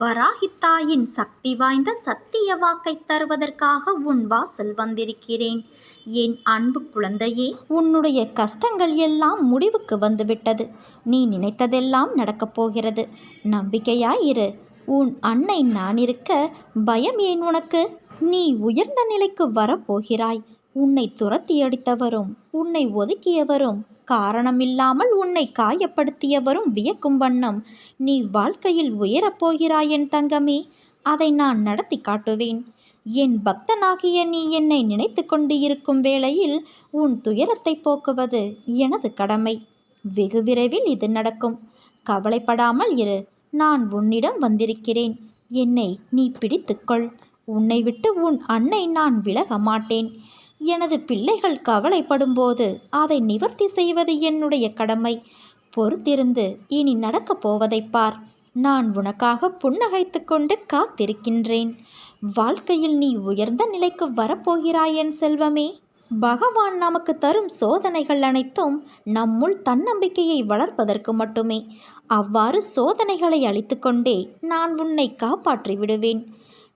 வராகித்தாயின் சக்தி வாய்ந்த சத்திய வாக்கை தருவதற்காக உன் வாசல் வந்திருக்கிறேன். என் அன்பு குழந்தையே, உன்னுடைய கஷ்டங்கள் எல்லாம் முடிவுக்கு வந்துவிட்டது. நீ நினைத்ததெல்லாம் நடக்கப் போகிறது. நம்பிக்கையாயிரு. உன் அன்னை நான் இருக்க பயம் ஏன் உனக்கு? நீ உயர்ந்த நிலைக்கு வரப்போகிறாய். உன்னை துரத்தி அடித்தவரும் உன்னை ஒதுக்கியவரும் காரணமில்லாமல் உன்னை காயப்படுத்தியவரும் வியக்கும் வண்ணம் நீ வாழ்க்கையில் உயரப்போகிறாய் என் தங்கமே. அதை நான் நடத்தி காட்டுவேன். என் பக்தனாகிய நீ என்னை நினைத்து கொண்டு இருக்கும் வேளையில் உன் துயரத்தை போக்குவது எனது கடமை. வெகு விரைவில் இது நடக்கும். கவலைப்படாமல் இரு. நான் உன்னிடம் வந்திருக்கிறேன். என்னை நீ பிடித்துக்கொள். உன்னை விட்டு உன் அன்னை நான் விலக மாட்டேன். எனது பிள்ளைகள் கவலைப்படும்போது அதை நிவர்த்தி செய்வது என்னுடைய கடமை. பொறுத்திருந்து இனி நடக்கப் போவதைப் பார். நான் உனக்காக புன்னகைத்து கொண்டு காத்திருக்கின்றேன். வாழ்க்கையில் நீ உயர்ந்த நிலைக்கு வரப்போகிறாய் என் செல்வமே. பகவான் நமக்கு தரும் சோதனைகள் அனைத்தும் நம்முள் தன்னம்பிக்கையை வளர்ப்பதற்கு மட்டுமே. அவ்வாறு சோதனைகளை அளித்துக்கொண்டே நான் உன்னை காப்பாற்றி விடுவேன்.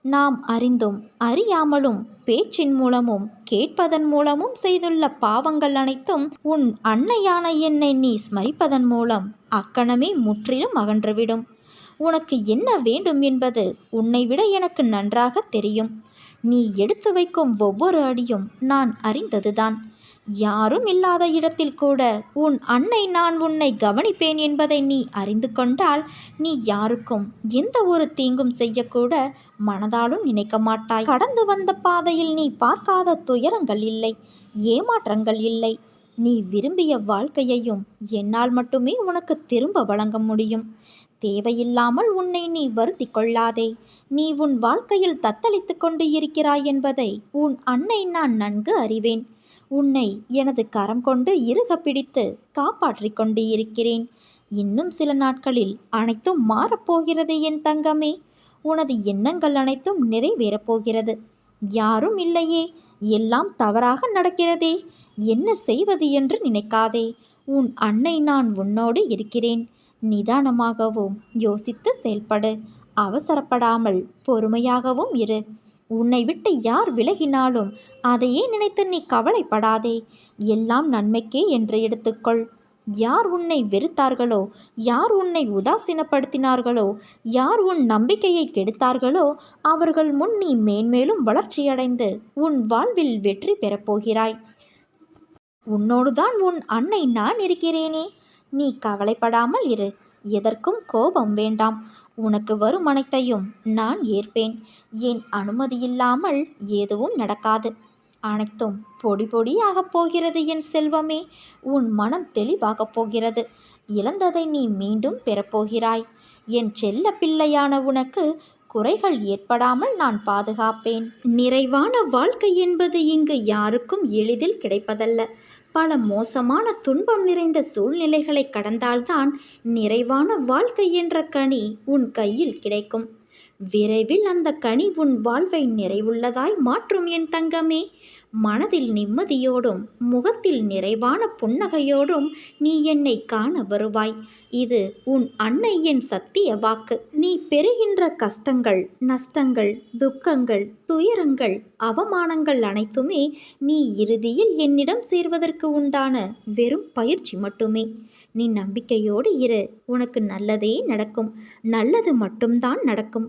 நாம் அறிந்தும் அறியாமலும் பேச்சின் மூலமும் கேட்பதன் மூலமும் செய்துள்ள பாவங்கள் அனைத்தும் உன் அன்னையான என்னை நீ ஸ்மரிப்பதன் மூலம் அக்கணமே முற்றிலும் அகன்றுவிடும். உனக்கு என்ன வேண்டும் என்பது உன்னை விட எனக்கு நன்றாக தெரியும். நீ எடுத்து வைக்கும் ஒவ்வொரு அடியும் நான் அறிந்ததுதான். யாரும் இல்லாத இடத்தில் கூட உன் அன்னை நான் உன்னை கவனிப்பேன் என்பதை நீ அறிந்து கொண்டால் நீ யாருக்கும் எந்த ஒரு தீங்கும் செய்யக்கூட மனதாலும் நினைக்க மாட்டாய். கடந்து வந்த பாதையில் நீ பார்க்காத துயரங்கள் இல்லை, ஏமாற்றங்கள் இல்லை. நீ விரும்பிய வாழ்க்கையையும் என்னால் மட்டுமே உனக்கு திரும்ப வழங்க முடியும். தேவையில்லாமல் உன்னை நீ வருத்தி கொள்ளாதே. நீ உன் வாழ்க்கையில் தத்தளித்து கொண்டு இருக்கிறாய் என்பதை உன் அன்னை நான் நன்கு அறிவேன். உன்னை எனது கரம் கொண்டு இறுக பிடித்து காப்பாற்றி கொண்டு இருக்கிறேன். இன்னும் சில நாட்களில் அனைத்தும் மாறப்போகிறது என் தங்கமே. உனது எண்ணங்கள் அனைத்தும் நிறைவேறப் போகிறது. யாரும் இல்லையே, எல்லாம் தவறாக நடக்கிறதே, என்ன செய்வது என்று நினைக்காதே. உன் அன்னை நான் உன்னோடு இருக்கிறேன். நிதானமாகவும் யோசித்து செயல்படு. அவசரப்படாமல் பொறுமையாகவும் இரு. உன்னை விட்டு யார் விலகினாலும் அதையே நினைத்து நீ கவலைப்படாதே. எல்லாம் நன்மைக்கே என்று எடுத்துக்கொள். யார் உன்னை வெறுத்தார்களோ, யார் உன்னை உதாசீனப்படுத்தினார்களோ, யார் உன் நம்பிக்கையை கெடுத்தார்களோ அவர்கள் முன் நீ மேன்மேலும் வளர்ச்சியடைந்து உன் வாழ்வில் வெற்றி பெறப்போகிறாய். உன்னோடுதான் உன் அன்னை நான் இருக்கிறேனே. நீ கவலைப்படாமல் இரு. எதற்கும் கோபம் வேண்டாம். உனக்கு வரும் அனைத்தையும் நான் ஏற்பேன். என் அனுமதியில்லாமல் எதுவும் நடக்காது. அனைத்தும் பொடி பொடியாகப் போகிறது என் செல்வமே. உன் மனம் தெளிவாகப் போகிறது. இழந்ததை நீ மீண்டும் பெறப்போகிறாய். என் செல்ல பிள்ளையான உனக்கு குறைகள் ஏற்படாமல் நான் பாதுகாப்பேன். நிறைவான வாழ்க்கை என்பது இங்கு யாருக்கும் எளிதில் கிடைப்பதல்ல. பல மோசமான துன்பம் நிறைந்த சூழ்நிலைகளை கடந்தால்தான் நிறைவான வாழ்க்கை என்ற கனி உன் கையில் கிடைக்கும். விரைவில் அந்த கனி உன் வாழ்வை நிறைவுள்ளதாய் மாற்றும் என் தங்கமே. மனதில் நிம்மதியோடும் முகத்தில் நிறைவான புன்னகையோடும் நீ என்னை காண வருவாய். இது உன் அன்னை என் சத்திய வாக்கு. நீ பெறுகின்ற கஷ்டங்கள், நஷ்டங்கள், துக்கங்கள், துயரங்கள், அவமானங்கள் அனைத்துமே நீ இறுதியில் என்னிடம் சேர்வதற்கு உண்டான வெறும் பயிற்சி மட்டுமே. நீ நம்பிக்கையோடு இரு. உனக்கு நல்லதே நடக்கும். நல்லது மட்டும்தான் நடக்கும்.